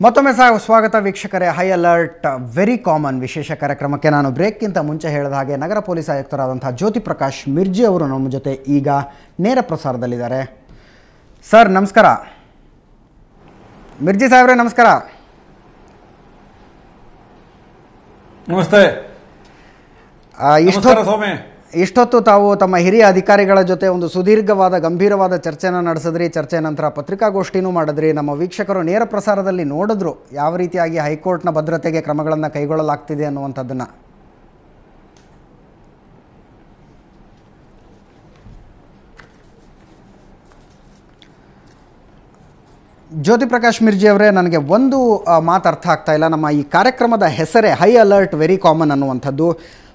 ಮತ್ತೊಮ್ಮೆ ಸ್ವಾಗತ ವೀಕ್ಷಕರೇ. ಹೈ ಅಲರ್ಟ್ ವೆರಿ ಕಾಮನ್ ವಿಶೇಷ ಕಾರ್ಯಕ್ರಮಕ್ಕೆ ನಾನು ಬ್ರೇಕ್ಗಿಂತ ಮುಂಚೆ ಹೇಳಿದ ಹಾಗೆ ನಗರ ಪೊಲೀಸ್ ಆಯುಕ್ತರಾದಂಥ ಜ್ಯೋತಿ ಪ್ರಕಾಶ್ ಮಿರ್ಜಿ ಅವರು ನಮ್ಮ ಜೊತೆ ಈಗ ನೇರ ಪ್ರಸಾರದಲ್ಲಿದ್ದಾರೆ. ಸರ್ ನಮಸ್ಕಾರ. ಮಿರ್ಜಿ ಸಾಹೇಬ್ರೆ ನಮಸ್ಕಾರ. ನಮಸ್ತೆ. ಇಷ್ಟೊತ್ತು ತಾವು ತಮ್ಮ ಹಿರಿಯ ಅಧಿಕಾರಿಗಳ ಜೊತೆ ಒಂದು ಸುದೀರ್ಘವಾದ ಗಂಭೀರವಾದ ಚರ್ಚೆನ ನಡೆಸಿದ್ರಿ. ಚರ್ಚೆ ನಂತರ ಪತ್ರಿಕಾಗೋಷ್ಠಿನೂ ಮಾಡಿದ್ರಿ. ನಮ್ಮ ವೀಕ್ಷಕರು ನೇರ ಪ್ರಸಾರದಲ್ಲಿ ನೋಡಿದ್ರು ಯಾವ ರೀತಿಯಾಗಿ ಹೈಕೋರ್ಟ್ನ ಭದ್ರತೆಗೆ ಕ್ರಮಗಳನ್ನು ಕೈಗೊಳ್ಳಲಾಗ್ತಿದೆ ಅನ್ನುವಂಥದ್ದನ್ನು. ಜ್ಯೋತಿ ಪ್ರಕಾಶ್ ಮಿರ್ಜಿ ಅವರೇ, ನನಗೆ ಒಂದು ಮಾತು ಅರ್ಥ ಆಗ್ತಾ ಇಲ್ಲ. ನಮ್ಮ ಈ ಕಾರ್ಯಕ್ರಮದ ಹೆಸರೇ ಹೈ ಅಲರ್ಟ್ ವೆರಿ ಕಾಮನ್ ಅನ್ನುವಂಥದ್ದು.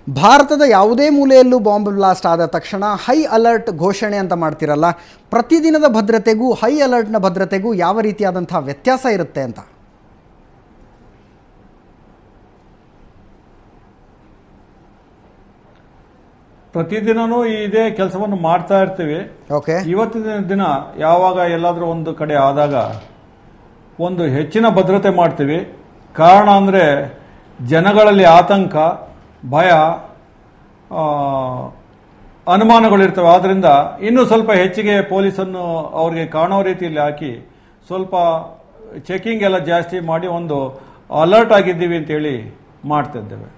ಭಾರತದ ಯಾವುದೇ ಮೂಲೆಯಲ್ಲೂ ಬಾಂಬ್ ಬ್ಲಾಸ್ಟ್ ಆದ ತಕ್ಷಣ ಹೈ ಅಲರ್ಟ್ ಘೋಷಣೆ ಅಂತ ಮಾಡ್ತಿರಲ್ಲ, ಪ್ರತಿದಿನದ ಭದ್ರತೆಗೂ ಹೈ ಅಲರ್ಟ್ನ ಭದ್ರತೆಗೂ ಯಾವ ರೀತಿಯಾದಂಥ ವ್ಯತ್ಯಾಸ ಇರುತ್ತೆ ಅಂತ? ಪ್ರತಿದಿನನೂ ಇದೇ ಕೆಲಸವನ್ನು ಮಾಡ್ತಾ ಇರ್ತೀವಿ. ಓಕೆ. ಇವತ್ತಿನ ದಿನ ಯಾವಾಗ ಎಲ್ಲಾದ್ರೂ ಒಂದು ಕಡೆ ಆದಾಗ ಒಂದು ಹೆಚ್ಚಿನ ಭದ್ರತೆ ಮಾಡ್ತೀವಿ. ಕಾರಣ ಅಂದ್ರೆ ಜನಗಳಲ್ಲಿ ಆತಂಕ, ಭಯ, ಅನುಮಾನಗಳಿರ್ತವೆ. ಆದ್ರಿಂದ ಇನ್ನೂ ಸ್ವಲ್ಪ ಹೆಚ್ಚಿಗೆ ಪೊಲೀಸನ್ನು ಅವ್ರಿಗೆ ಕಾಣೋ ರೀತಿಯಲ್ಲಿ ಹಾಕಿ ಸ್ವಲ್ಪ ಚೆಕಿಂಗ್ ಎಲ್ಲ ಜಾಸ್ತಿ ಮಾಡಿ ಒಂದು ಅಲರ್ಟ್ ಆಗಿದ್ದೀವಿ ಅಂತೇಳಿ ಮಾಡ್ತಿದ್ದೇವೆ.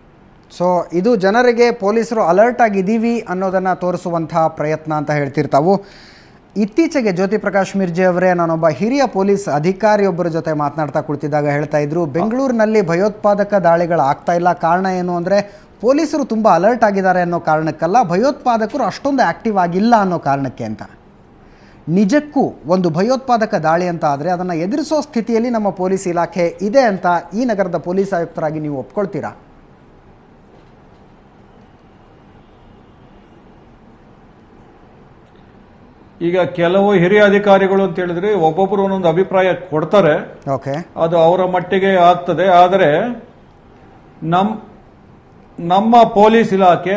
ಸೊ ಇದು ಜನರಿಗೆ ಪೊಲೀಸರು ಅಲರ್ಟ್ ಆಗಿದ್ದೀವಿ ಅನ್ನೋದನ್ನು ತೋರಿಸುವಂಥ ಪ್ರಯತ್ನ ಅಂತ ಹೇಳ್ತಿರ್ತಾವು. ಇತ್ತೀಚೆಗೆ ಜ್ಯೋತಿ ಪ್ರಕಾಶ್ ಮಿರ್ಜಿ ಅವರೇ, ನಾನೊಬ್ಬ ಹಿರಿಯ ಪೊಲೀಸ್ ಅಧಿಕಾರಿಯೊಬ್ಬರ ಜೊತೆ ಮಾತನಾಡ್ತಾ ಕುಳಿತಿದ್ದಾಗ ಹೇಳ್ತಾ ಇದ್ರು, ಬೆಂಗಳೂರಿನಲ್ಲಿ ಭಯೋತ್ಪಾದಕ ದಾಳಿಗಳು ಆಗ್ತಾ ಇಲ್ಲ. ಕಾರಣ ಏನು ಅಂದರೆ ಪೊಲೀಸರು ತುಂಬ ಅಲರ್ಟ್ ಆಗಿದ್ದಾರೆ ಅನ್ನೋ ಕಾರಣಕ್ಕಲ್ಲ, ಭಯೋತ್ಪಾದಕರು ಅಷ್ಟೊಂದು ಆ್ಯಕ್ಟಿವ್ ಆಗಿಲ್ಲ ಅನ್ನೋ ಕಾರಣಕ್ಕೆ ಅಂತ. ನಿಜಕ್ಕೂ ಒಂದು ಭಯೋತ್ಪಾದಕ ದಾಳಿ ಅಂತ ಆದರೆ ಅದನ್ನು ಎದುರಿಸೋ ಸ್ಥಿತಿಯಲ್ಲಿ ನಮ್ಮ ಪೊಲೀಸ್ ಇಲಾಖೆ ಇದೆ ಅಂತ ಈ ನಗರದ ಪೊಲೀಸ್ ಆಯುಕ್ತರಾಗಿ ನೀವು ಒಪ್ಕೊಳ್ತೀರಾ? ಈಗ ಕೆಲವು ಹಿರಿಯ ಅಧಿಕಾರಿಗಳು ಅಂತ ಹೇಳಿದ್ರೆ ಒಬ್ಬೊಬ್ಬರು ಒಂದೊಂದು ಅಭಿಪ್ರಾಯ ಕೊಡ್ತಾರೆ. ಓಕೆ, ಅದು ಅವರ ಮಟ್ಟಿಗೆ ಆಗ್ತದೆ. ಆದರೆ ನಮ್ಮ ಪೊಲೀಸ್ ಇಲಾಖೆ,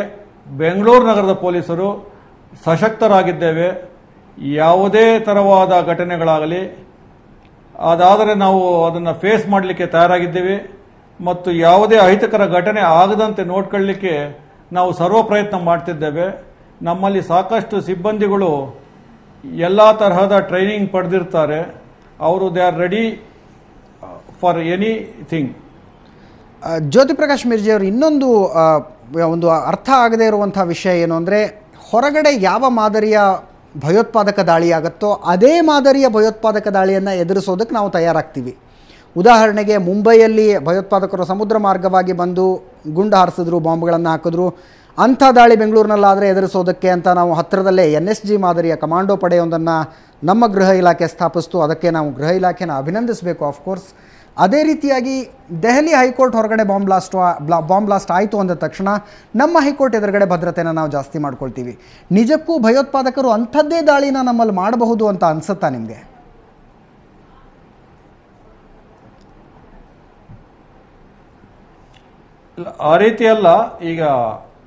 ಬೆಂಗಳೂರು ನಗರದ ಪೊಲೀಸರು ಸಶಕ್ತರಾಗಿದ್ದೇವೆ. ಯಾವುದೇ ತರವಾದ ಘಟನೆಗಳಾಗಲಿ ಅದಾದರೆ ನಾವು ಅದನ್ನು ಫೇಸ್ ಮಾಡಲಿಕ್ಕೆ ತಯಾರಾಗಿದ್ದೇವೆ. ಮತ್ತು ಯಾವುದೇ ಅಹಿತಕರ ಘಟನೆ ಆಗದಂತೆ ನೋಡ್ಕೊಳ್ಳಿಕ್ಕೆ ನಾವು ಸರ್ವ ಪ್ರಯತ್ನ ಮಾಡ್ತಿದ್ದೇವೆ. ನಮ್ಮಲ್ಲಿ ಸಾಕಷ್ಟು ಸಿಬ್ಬಂದಿಗಳು ಎಲ್ಲ ತರಹದ ಟ್ರೈನಿಂಗ್ ಪಡೆದಿರ್ತಾರೆ. ಅವರು they are ready for anything. Jyoti Prakash Mirji ಅವರು, ಇನ್ನೊಂದು ಒಂದು ಅರ್ಥ ಆಗದೇ ಇರುವಂಥ ವಿಷಯ ಏನು ಅಂದರೆ, ಹೊರಗಡೆ ಯಾವ ಮಾದರಿಯ ಭಯೋತ್ಪಾದಕ ದಾಳಿಯಾಗುತ್ತೋ ಅದೇ ಮಾದರಿಯ ಭಯೋತ್ಪಾದಕ ದಾಳಿಯನ್ನು ಎದುರಿಸೋದಕ್ಕೆ ನಾವು ತಯಾರಾಗ್ತೀವಿ. ಉದಾಹರಣೆಗೆ ಮುಂಬೈಯಲ್ಲಿ ಭಯೋತ್ಪಾದಕರು ಸಮುದ್ರ ಮಾರ್ಗವಾಗಿ ಬಂದು ಗುಂಡು ಹಾರಿಸಿದ್ರು, ಬಾಂಬ್ಗಳನ್ನು ಹಾಕಿದ್ರು. ಅಂಥ ದಾಳಿ ಬೆಂಗಳೂರಿನಲ್ಲಾದರೆ ಎದುರಿಸೋದಕ್ಕೆ ಅಂತ ನಾವು ಹತ್ತಿರದಲ್ಲೇ NSG ಮಾದರಿಯ ಕಮಾಂಡೋ ಪಡೆಯೊಂದನ್ನು ನಮ್ಮ ಗೃಹ ಇಲಾಖೆ ಸ್ಥಾಪಿಸ್ತು. ಅದಕ್ಕೆ ನಾವು ಗೃಹ ಇಲಾಖೆನ ಅಭಿನಂದಿಸಬೇಕು ಆಫ್ಕೋರ್ಸ್. ಅದೇ ರೀತಿಯಾಗಿ ದೆಹಲಿ ಹೈಕೋರ್ಟ್ ಹೊರಗಡೆ ಬಾಂಬ್ ಬ್ಲಾಸ್ಟ್ ಆಯಿತು ಅಂದ ತಕ್ಷಣ ನಮ್ಮ ಹೈಕೋರ್ಟ್ ಎದುರುಗಡೆ ಭದ್ರತೆನ ನಾವು ಜಾಸ್ತಿ ಮಾಡ್ಕೊಳ್ತೀವಿ. ನಿಜಕ್ಕೂ ಭಯೋತ್ಪಾದಕರು ಅಂಥದ್ದೇ ದಾಳಿನ ನಮ್ಮಲ್ಲಿ ಮಾಡಬಹುದು ಅಂತ ಅನ್ಸುತ್ತಾ ನಿಮಗೆ? ಆ ರೀತಿ ಅಲ್ಲ. ಈಗ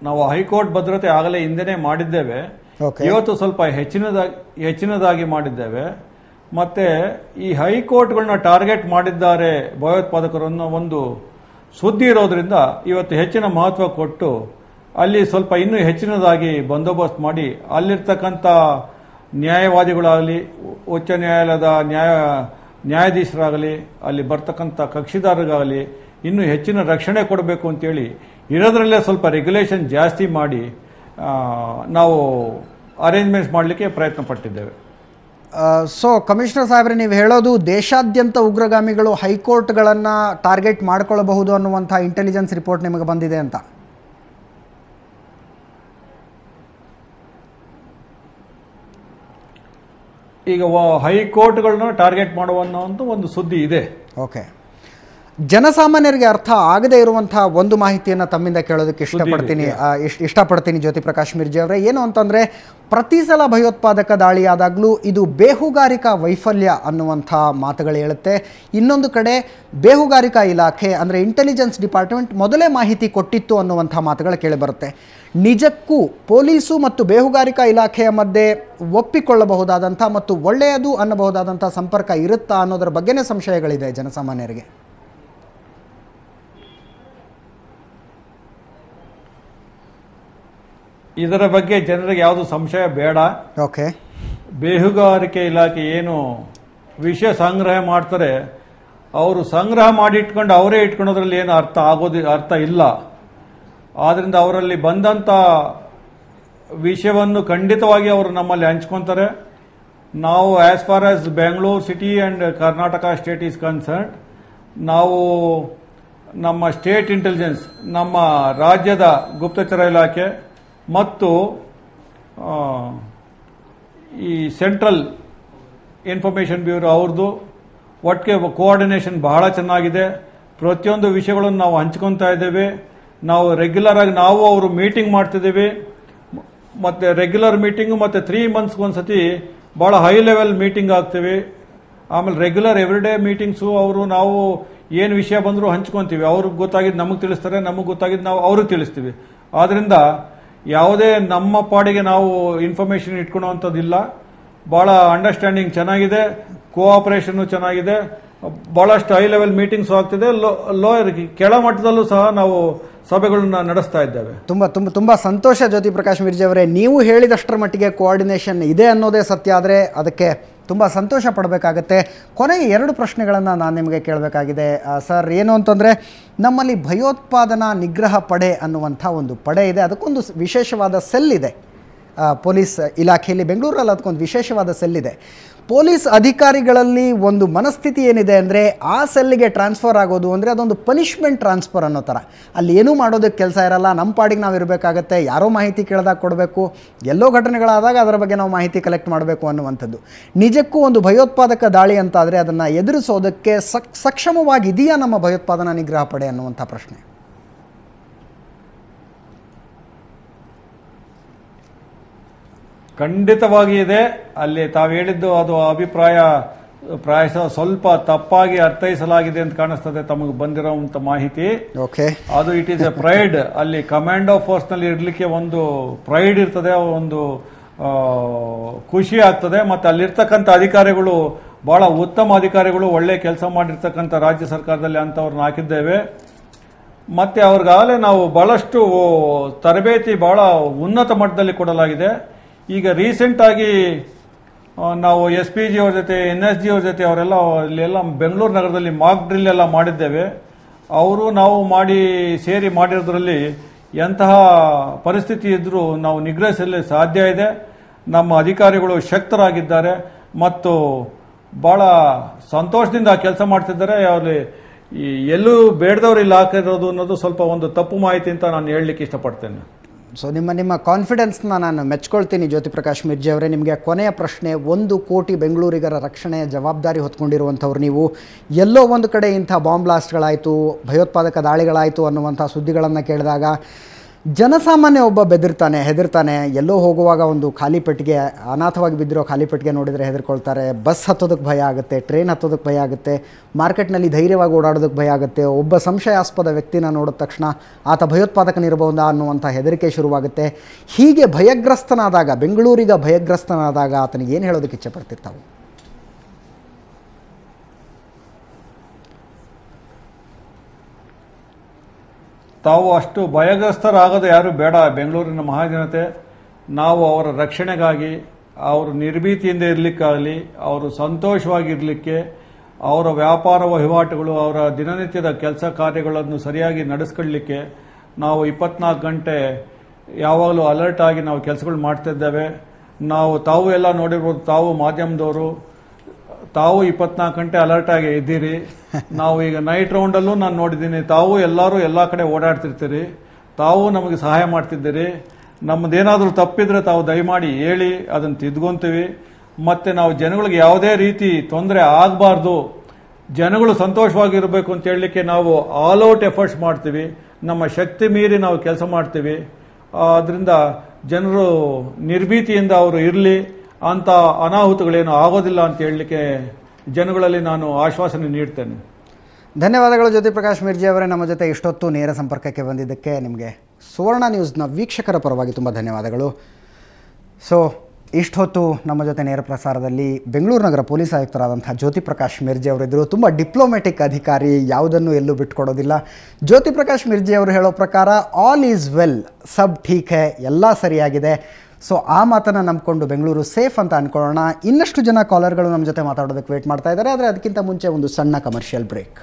ನಾವು ಹೈಕೋರ್ಟ್ ಭದ್ರತೆ ಆಗಲೇ ಹಿಂದೆನೇ ಮಾಡಿದ್ದೇವೆ. ಇವತ್ತು ಸ್ವಲ್ಪ ಹೆಚ್ಚಿನದಾಗಿ ಮಾಡಿದ್ದೇವೆ. ಮತ್ತೆ ಈ ಹೈಕೋರ್ಟ್ಗಳನ್ನ ಟಾರ್ಗೆಟ್ ಮಾಡಿದ್ದಾರೆ ಭಯೋತ್ಪಾದಕರು ಅನ್ನೋ ಒಂದು ಸುದ್ದಿ ಇರೋದ್ರಿಂದ ಇವತ್ತು ಹೆಚ್ಚಿನ ಮಹತ್ವ ಕೊಟ್ಟು ಅಲ್ಲಿ ಸ್ವಲ್ಪ ಇನ್ನೂ ಹೆಚ್ಚಿನದಾಗಿ ಬಂದೋಬಸ್ತ್ ಮಾಡಿ ಅಲ್ಲಿರ್ತಕ್ಕಂಥ ನ್ಯಾಯವಾದಿಗಳಾಗಲಿ, ಉಚ್ಚ ನ್ಯಾಯಾಲಯದ ನ್ಯಾಯಾಧೀಶರಾಗಲಿ, ಅಲ್ಲಿ ಬರ್ತಕ್ಕಂಥ ಕಕ್ಷಿದಾರರಿಗಾಗಲಿ ಇನ್ನೂ ಹೆಚ್ಚಿನ ರಕ್ಷಣೆ ಕೊಡಬೇಕು ಅಂತೇಳಿ ಇರೋದ್ರಲ್ಲೇ ಸ್ವಲ್ಪ ರೆಗ್ಯುಲೇಷನ್ ಜಾಸ್ತಿ ಮಾಡಿ ನಾವು ಅರೇಂಜ್ಮೆಂಟ್ಸ್ ಮಾಡಲಿಕ್ಕೆ ಪ್ರಯತ್ನ ಪಟ್ಟಿದ್ದೇವೆ. ಸೊ ಕಮಿಷನರ್ ಸಾಹೇಬ್ರೆ, ನೀವು ಹೇಳೋದು ದೇಶಾದ್ಯಂತ ಉಗ್ರಗಾಮಿಗಳು ಹೈಕೋರ್ಟ್ಗಳನ್ನು ಟಾರ್ಗೆಟ್ ಮಾಡಿಕೊಳ್ಳಬಹುದು ಅನ್ನುವಂಥ ಇಂಟೆಲಿಜೆನ್ಸ್ ರಿಪೋರ್ಟ್ ನಿಮಗೆ ಬಂದಿದೆ ಅಂತ? ಈಗ ಹೈಕೋರ್ಟ್ಗಳನ್ನ ಟಾರ್ಗೆಟ್ ಮಾಡುವಂತ ಒಂದು ಸುದ್ದಿ ಇದೆ. ಓಕೆ. ಜನಸಾಮಾನ್ಯರಿಗೆ ಅರ್ಥ ಆಗದೇ ಇರುವಂತಹ ಒಂದು ಮಾಹಿತಿಯನ್ನು ತಮ್ಮಿಂದ ಕೇಳೋದಕ್ಕೆ ಇಷ್ಟಪಡ್ತೀನಿ ಜ್ಯೋತಿ ಪ್ರಕಾಶ್ ಮಿರ್ಜಿ ಅವರೇ. ಏನು ಅಂತಂದರೆ, ಪ್ರತಿ ಸಲ ಭಯೋತ್ಪಾದಕ ದಾಳಿಯಾದಾಗಲೂ ಇದು ಬೇಹುಗಾರಿಕಾ ವೈಫಲ್ಯ ಅನ್ನುವಂಥ ಮಾತುಗಳು ಹೇಳುತ್ತೆ. ಇನ್ನೊಂದು ಕಡೆ ಬೇಹುಗಾರಿಕಾ ಇಲಾಖೆ ಅಂದರೆ ಇಂಟೆಲಿಜೆನ್ಸ್ ಡಿಪಾರ್ಟ್ಮೆಂಟ್ ಮೊದಲೇ ಮಾಹಿತಿ ಕೊಟ್ಟಿತ್ತು ಅನ್ನುವಂಥ ಮಾತುಗಳು ಕೇಳಿಬರುತ್ತೆ. ನಿಜಕ್ಕೂ ಪೊಲೀಸು ಮತ್ತು ಬೇಹುಗಾರಿಕಾ ಇಲಾಖೆಯ ಮಧ್ಯೆ ಒಪ್ಪಿಕೊಳ್ಳಬಹುದಾದಂಥ ಮತ್ತು ಒಳ್ಳೆಯದು ಅನ್ನಬಹುದಾದಂಥ ಸಂಪರ್ಕ ಇರುತ್ತಾ ಅನ್ನೋದರ ಬಗ್ಗೆನೇ ಸಂಶಯಗಳಿದೆ ಜನಸಾಮಾನ್ಯರಿಗೆ. ಇದರ ಬಗ್ಗೆ ಜನರಿಗೆ ಯಾವುದು ಸಂಶಯ ಬೇಡ. ಓಕೆ, ಬೇಹುಗಾರಿಕೆ ಇಲಾಖೆ ಏನು ವಿಷಯ ಸಂಗ್ರಹ ಮಾಡ್ತಾರೆ, ಅವರು ಸಂಗ್ರಹ ಮಾಡಿ ಇಟ್ಕೊಂಡು ಅವರೇ ಇಟ್ಕೊಳ್ಳೋದ್ರಲ್ಲಿ ಏನು ಅರ್ಥ ಇಲ್ಲ. ಆದ್ರಿಂದ ಅವರಲ್ಲಿ ಬಂದಂತ ವಿಷಯವನ್ನು ಖಂಡಿತವಾಗಿ ಅವರು ನಮ್ಮಲ್ಲಿ ಹಂಚ್ಕೊಂತಾರೆ. ನಾವು as far as Bengaluru city and Karnataka state is concern, ನಾವು ನಮ್ಮ ಸ್ಟೇಟ್ ಇಂಟೆಲಿಜೆನ್ಸ್, ನಮ್ಮ ರಾಜ್ಯದ ಗುಪ್ತಚರ ಇಲಾಖೆ ಮತ್ತು ಈ ಸೆಂಟ್ರಲ್ ಇನ್ಫಾರ್ಮೇಷನ್ ಬ್ಯೂರೋ ಅವ್ರದ್ದು ಒಟ್ಟಿಗೆ ಕೋಆರ್ಡಿನೇಷನ್ ಬಹಳ ಚೆನ್ನಾಗಿದೆ. ಪ್ರತಿಯೊಂದು ವಿಷಯಗಳನ್ನು ನಾವು ಹಂಚ್ಕೊತಾ ಇದ್ದೇವೆ. ನಾವು ರೆಗ್ಯುಲರ್ ಆಗಿ ನಾವು ಅವರು ಮೀಟಿಂಗ್ ಮಾಡ್ತಿದ್ದೇವೆ. ಮತ್ತೆ ರೆಗ್ಯುಲರ್ ಮೀಟಿಂಗು ಮತ್ತೆ 3 months ಒಂದ್ಸತಿ ಬಹಳ ಹೈ ಲೆವೆಲ್ ಮೀಟಿಂಗ್ ಆಗ್ತೀವಿ. ಆಮೇಲೆ ರೆಗ್ಯುಲರ್ ಎವ್ರಿಡೇ ಮೀಟಿಂಗ್ಸು ಅವರು ನಾವು ಏನು ವಿಷಯ ಬಂದರೂ ಹಂಚ್ಕೊಂತೀವಿ. ಅವ್ರಿಗೆ ಗೊತ್ತಾಗಿದ್ದು ನಮಗೆ ತಿಳಿಸ್ತಾರೆ, ನಮಗೆ ಗೊತ್ತಾಗಿದ್ದು ನಾವು ಅವ್ರಿಗೆ ತಿಳಿಸ್ತೀವಿ. ಆದ್ರಿಂದ ಯಾವುದೇ ನಮ್ಮ ಪಾಡಿಗೆ ನಾವು ಇನ್ಫಾರ್ಮೇಶನ್ ಇಟ್ಕೊಳ್ಳುವಂಥದ್ದಿಲ್ಲ. ಬಹಳ ಅಂಡರ್ಸ್ಟ್ಯಾಂಡಿಂಗ್ ಚೆನ್ನಾಗಿದೆ, ಕೋಆಪರೇಷನ್ ಚೆನ್ನಾಗಿದೆ, ಬಹಳಷ್ಟು ಹೈ ಲೆವೆಲ್ ಮೀಟಿಂಗ್ಸ್ ಆಗ್ತಿದೆ. ಲೋಯರ್ ಕೆಳಮಟ್ಟದಲ್ಲೂ ಸಹ ನಾವು ಸಭೆಗಳನ್ನ ನಡೆಸ್ತಾ ಇದ್ದೇವೆ. ತುಂಬಾ ಸಂತೋಷ ಜ್ಯೋತಿ ಪ್ರಕಾಶ್ ಮಿರ್ಜಿ ಅವರೇ. ನೀವು ಹೇಳಿದಷ್ಟರ ಮಟ್ಟಿಗೆ ಕೋಆರ್ಡಿನೇಷನ್ ಇದೆ ಅನ್ನೋದೇ ಸತ್ಯ ಆದರೆ ಅದಕ್ಕೆ ತುಂಬ ಸಂತೋಷ ಪಡಬೇಕಾಗತ್ತೆ. ಕೊನೆಯ 2 ಪ್ರಶ್ನೆಗಳನ್ನು ನಾನು ನಿಮಗೆ ಕೇಳಬೇಕಾಗಿದೆ ಸರ್. ಏನು ಅಂತಂದರೆ, ನಮ್ಮಲ್ಲಿ ಭಯೋತ್ಪಾದನಾ ನಿಗ್ರಹ ಪಡೆ ಅನ್ನುವಂಥ ಒಂದು ಪಡೆ ಇದೆ. ಅದಕ್ಕೊಂದು ವಿಶೇಷವಾದ ಸೆಲ್ ಇದೆ ಪೊಲೀಸ್ ಇಲಾಖೆಯಲ್ಲಿ. ಬೆಂಗಳೂರಲ್ಲಿ ಅದಕ್ಕೊಂದು ವಿಶೇಷವಾದ ಸೆಲ್ ಇದೆ. ಪೊಲೀಸ್ ಅಧಿಕಾರಿಗಳಲ್ಲಿ ಒಂದು ಮನಸ್ಥಿತಿ ಏನಿದೆ ಅಂದರೆ, ಆ ಸೆಲ್ಲಿಗೆ ಟ್ರಾನ್ಸ್ಫರ್ ಆಗೋದು ಅಂದರೆ ಅದೊಂದು ಪನಿಷ್ಮೆಂಟ್ ಟ್ರಾನ್ಸ್ಫರ್ ಅನ್ನೋ ಥರ. ಅಲ್ಲಿ ಏನೂ ಮಾಡೋದಕ್ಕೆ ಕೆಲಸ ಇರಲ್ಲ, ನಮ್ಮ ಪಾಡಿಗೆ ನಾವು ಇರಬೇಕಾಗತ್ತೆ, ಯಾರೋ ಮಾಹಿತಿ ಕೇಳಿದಾಗ ಕೊಡಬೇಕು, ಎಲ್ಲೋ ಘಟನೆಗಳಾದಾಗ ಅದರ ಬಗ್ಗೆ ನಾವು ಮಾಹಿತಿ ಕಲೆಕ್ಟ್ ಮಾಡಬೇಕು ಅನ್ನುವಂಥದ್ದು. ನಿಜಕ್ಕೂ ಒಂದು ಭಯೋತ್ಪಾದಕ ದಾಳಿ ಅಂತಾದರೆ ಅದನ್ನು ಎದುರಿಸೋದಕ್ಕೆ ಸಕ್ಷಮವಾಗಿದೆಯಾ ನಮ್ಮ ಭಯೋತ್ಪಾದನಾ ನಿಗ್ರಹ ಪಡೆ ಅನ್ನುವಂಥ ಪ್ರಶ್ನೆ. ಖಂಡಿತವಾಗಿ ಇದೆ. ಅಲ್ಲಿ ತಾವು ಹೇಳಿದ್ದು ಅದು ಅಭಿಪ್ರಾಯ ಪ್ರಾಯಶಃ ಸ್ವಲ್ಪ ತಪ್ಪಾಗಿ ಅರ್ಥೈಸಲಾಗಿದೆ ಅಂತ ಕಾಣಿಸ್ತದೆ ತಮಗೆ ಬಂದಿರುವಂತ ಮಾಹಿತಿ. ಅದು ಇಟ್ ಈಸ್ ಎ ಪ್ರೈಡ್. ಅಲ್ಲಿ ಕಮಾಂಡೋ ಫೋರ್ಸ್ ನಲ್ಲಿ ಇರ್ಲಿಕ್ಕೆ ಒಂದು ಪ್ರೈಡ್ ಇರ್ತದೆ, ಒಂದು ಖುಷಿ ಆಗ್ತದೆ. ಮತ್ತೆ ಅಲ್ಲಿರ್ತಕ್ಕಂಥ ಅಧಿಕಾರಿಗಳು ಬಹಳ ಉತ್ತಮ ಅಧಿಕಾರಿಗಳು, ಒಳ್ಳೆ ಕೆಲಸ ಮಾಡಿರ್ತಕ್ಕಂಥ ರಾಜ್ಯ ಸರ್ಕಾರದಲ್ಲಿ ಅಂತವ್ರನ್ನ ಹಾಕಿದ್ದೇವೆ. ಮತ್ತೆ ಅವ್ರಿಗಾಗಲೇ ನಾವು ಬಹಳಷ್ಟು ತರಬೇತಿ ಬಹಳ ಉನ್ನತ ಮಟ್ಟದಲ್ಲಿ ಕೊಡಲಾಗಿದೆ. ಈಗ ರೀಸೆಂಟ್ ಆಗಿ ನಾವು SPG ಅವ್ರ ಜೊತೆ NSG ಅವ್ರ ಜೊತೆ ಅವರೆಲ್ಲ ಇಲ್ಲೆಲ್ಲ ಬೆಂಗಳೂರು ನಗರದಲ್ಲಿ ಮಾಕ್ ಡ್ರಿಲ್ ಎಲ್ಲ ಮಾಡಿದ್ದೇವೆ. ಅವರು ನಾವು ಸೇರಿ ಮಾಡಿರೋದ್ರಲ್ಲಿ ಎಂತಹ ಪರಿಸ್ಥಿತಿ ಇದ್ರೂ ನಾವು ನಿಗ್ರಹಿಸಲು ಸಾಧ್ಯ ಇದೆ. ನಮ್ಮ ಅಧಿಕಾರಿಗಳು ಶಕ್ತರಾಗಿದ್ದಾರೆ ಮತ್ತು ಬಹಳ ಸಂತೋಷದಿಂದ ಕೆಲಸ ಮಾಡ್ತಿದ್ದಾರೆ. ಅವರಲ್ಲಿ ಎಲ್ಲೂ ಬೇಡದವ್ರು ಇಲ್ಲಿ ಹಾಕಿರೋದು ಅನ್ನೋದು ಸ್ವಲ್ಪ ಒಂದು ತಪ್ಪು ಮಾಹಿತಿ ಅಂತ ನಾನು ಹೇಳಲಿಕ್ಕೆ ಇಷ್ಟಪಡ್ತೇನೆ. ಸೊ ನಿಮ್ಮ ಕಾನ್ಫಿಡೆನ್ಸ್ನ ನಾನು ಮೆಚ್ಕೊಳ್ತೀನಿ ಜ್ಯೋತಿ ಪ್ರಕಾಶ್ ಮಿರ್ಜಿ ಅವರೇ. ನಿಮಗೆ ಕೊನೆಯ ಪ್ರಶ್ನೆ, 1 ಕೋಟಿ ಬೆಂಗಳೂರಿಗರ ರಕ್ಷಣೆಯ ಜವಾಬ್ದಾರಿ ಹೊತ್ಕೊಂಡಿರುವಂಥವ್ರು ನೀವು. ಎಲ್ಲೋ ಒಂದು ಕಡೆ ಇಂಥ ಬಾಂಬ್ ಬ್ಲಾಸ್ಟ್ಗಳಾಯಿತು, ಭಯೋತ್ಪಾದಕ ದಾಳಿಗಳಾಯಿತು ಅನ್ನುವಂಥ ಸುದ್ದಿಗಳನ್ನು ಕೇಳಿದಾಗ ಜನಸಾಮಾನ್ಯ ಒಬ್ಬ ಹೆದರ್ತಾನೆ. ಎಲ್ಲೋ ಹೋಗುವಾಗ ಒಂದು ಖಾಲಿ ಪೆಟ್ಟಿಗೆ, ಅನಾಥವಾಗಿ ಬಿದ್ದಿರೋ ಖಾಲಿ ಪೆಟ್ಟಿಗೆ ನೋಡಿದರೆ ಹೆದರ್ಕೊಳ್ತಾರೆ. ಬಸ್ ಹತ್ತೋದಕ್ಕೆ ಭಯ ಆಗುತ್ತೆ, ಟ್ರೈನ್ ಹತ್ತೋದಕ್ಕೆ ಭಯ ಆಗುತ್ತೆ, ಮಾರ್ಕೆಟ್ನಲ್ಲಿ ಧೈರ್ಯವಾಗಿ ಓಡಾಡೋದಕ್ಕೆ ಭಯ ಆಗುತ್ತೆ. ಒಬ್ಬ ಸಂಶಯಾಸ್ಪದ ವ್ಯಕ್ತಿನ ನೋಡಿದ ತಕ್ಷಣ ಆತ ಭಯೋತ್ಪಾದಕನಿರಬಹುದಾ ಅನ್ನುವಂಥ ಹೆದರಿಕೆ ಶುರುವಾಗುತ್ತೆ. ಹೀಗೆ ಭಯಗ್ರಸ್ತನಾದಾಗ, ಬೆಂಗಳೂರಿಗ ಭಯಗ್ರಸ್ತನಾದಾಗ ಆತನಿಗೆ ಏನು ಹೇಳೋದಕ್ಕೆ ಇಚ್ಛೆ ಪಡ್ತಿರ್ತಾವೆ? ತಾವು ಅಷ್ಟು ಭಯಗ್ರಸ್ತರಾಗದೆ ಯಾರು ಬೇಡ. ಬೆಂಗಳೂರಿನ ಮಹಾಜನತೆ ನಾವು ಅವರ ರಕ್ಷಣೆಗಾಗಿ, ಅವರು ನಿರ್ಭೀತಿಯಿಂದ ಇರಲಿಕ್ಕಾಗಲಿ, ಅವರು ಸಂತೋಷವಾಗಿರಲಿಕ್ಕೆ, ಅವರ ವ್ಯಾಪಾರ ವಹಿವಾಟುಗಳು, ಅವರ ದಿನನಿತ್ಯದ ಕೆಲಸ ಕಾರ್ಯಗಳನ್ನು ಸರಿಯಾಗಿ ನಡೆಸ್ಕೊಳ್ಳಲಿಕ್ಕೆ ನಾವು 24 ಗಂಟೆ ಯಾವಾಗಲೂ ಅಲರ್ಟ್ ಆಗಿ ನಾವು ಕೆಲಸಗಳು ಮಾಡ್ತಿದ್ದೇವೆ. ತಾವು ಎಲ್ಲ ನೋಡಿರ್ಬೋದು, ತಾವು ಮಾಧ್ಯಮದವರು, ತಾವು 24 ಗಂಟೆ ಅಲರ್ಟ್ ಆಗಿ ಇದ್ದೀರಿ. ನಾವು ಈಗ ನೈಟ್ ರೌಂಡಲ್ಲೂ ನಾನು ನೋಡಿದ್ದೀನಿ, ತಾವು ಎಲ್ಲರೂ ಎಲ್ಲ ಕಡೆ ಓಡಾಡ್ತಿರ್ತೀರಿ, ತಾವು ನಮಗೆ ಸಹಾಯ ಮಾಡ್ತಿದ್ದೀರಿ. ನಮ್ಮದೇನಾದರೂ ತಪ್ಪಿದ್ರೆ ತಾವು ದಯಮಾಡಿ ಹೇಳಿ, ಅದನ್ನು ತಿದ್ಕೊಂತೀವಿ. ಮತ್ತೆ ನಾವು ಜನಗಳಿಗೆ ಯಾವುದೇ ರೀತಿ ತೊಂದರೆ ಆಗಬಾರ್ದು, ಜನಗಳು ಸಂತೋಷವಾಗಿರಬೇಕು ಅಂತ ಹೇಳಲಿಕ್ಕೆ ನಾವು ಆಲ್ ಔಟ್ ಎಫರ್ಟ್ಸ್ ಮಾಡ್ತೀವಿ, ನಮ್ಮ ಶಕ್ತಿ ಮೀರಿ ನಾವು ಕೆಲಸ ಮಾಡ್ತೀವಿ. ಅದರಿಂದ ಜನರು ನಿರ್ಭೀತಿಯಿಂದ ಅವರು ಇರಲಿ, ಅಂತ ಅನಾಹುತಗಳೇನು ಆಗೋದಿಲ್ಲ ಅಂತ ಹೇಳಲಿಕ್ಕೆ ಜನಗಳಲ್ಲಿ ನಾನು ಆಶ್ವಾಸನೆ ನೀಡ್ತೇನೆ. ಧನ್ಯವಾದಗಳು ಜ್ಯೋತಿ ಪ್ರಕಾಶ್ ಮಿರ್ಜಿ ಅವರೇ, ನಮ್ಮ ಜೊತೆ ಇಷ್ಟೊತ್ತು ನೇರ ಸಂಪರ್ಕಕ್ಕೆ ಬಂದಿದ್ದಕ್ಕೆ ನಿಮಗೆ ಸುವರ್ಣ ನ್ಯೂಸ್ನ ವೀಕ್ಷಕರ ಪರವಾಗಿ ತುಂಬ ಧನ್ಯವಾದಗಳು. ಸೊ ಇಷ್ಟೊತ್ತು ನಮ್ಮ ಜೊತೆ ನೇರ ಪ್ರಸಾರದಲ್ಲಿ ಬೆಂಗಳೂರು ನಗರ ಪೊಲೀಸ್ ಆಯುಕ್ತರಾದಂಥ ಜ್ಯೋತಿ ಪ್ರಕಾಶ್ ಮಿರ್ಜಿ ಅವರಿದ್ದರು. ತುಂಬ ಡಿಪ್ಲೊಮ್ಯಾಟಿಕ್ ಅಧಿಕಾರಿ, ಯಾವುದನ್ನು ಎಲ್ಲೂ ಬಿಟ್ಕೊಡೋದಿಲ್ಲ. ಜ್ಯೋತಿ ಪ್ರಕಾಶ್ ಮಿರ್ಜಿ ಅವರು ಹೇಳೋ ಪ್ರಕಾರ ಆಲ್ ಈಸ್ ವೆಲ್, ಸಬ್ ಠೀಕ್ ಹೈ, ಎಲ್ಲ ಸರಿಯಾಗಿದೆ. ಸೊ ಆ ಮಾತನ್ನು ನಂಬಿಕೊಂಡು ಬೆಂಗಳೂರು ಸೇಫ್ ಅಂತ ಅಂದ್ಕೊಳ್ಳೋಣ. ಇನ್ನಷ್ಟು ಜನ ಕಾಲರ್ಗಳು ನಮ್ಮ ಜೊತೆ ಮಾತಾಡೋದಕ್ಕೆ ವೇಟ್ ಮಾಡ್ತಾ ಇದ್ದಾರೆ, ಆದರೆ ಅದಕ್ಕಿಂತ ಮುಂಚೆ ಒಂದು ಸಣ್ಣ ಕಮರ್ಷಿಯಲ್ ಬ್ರೇಕ್.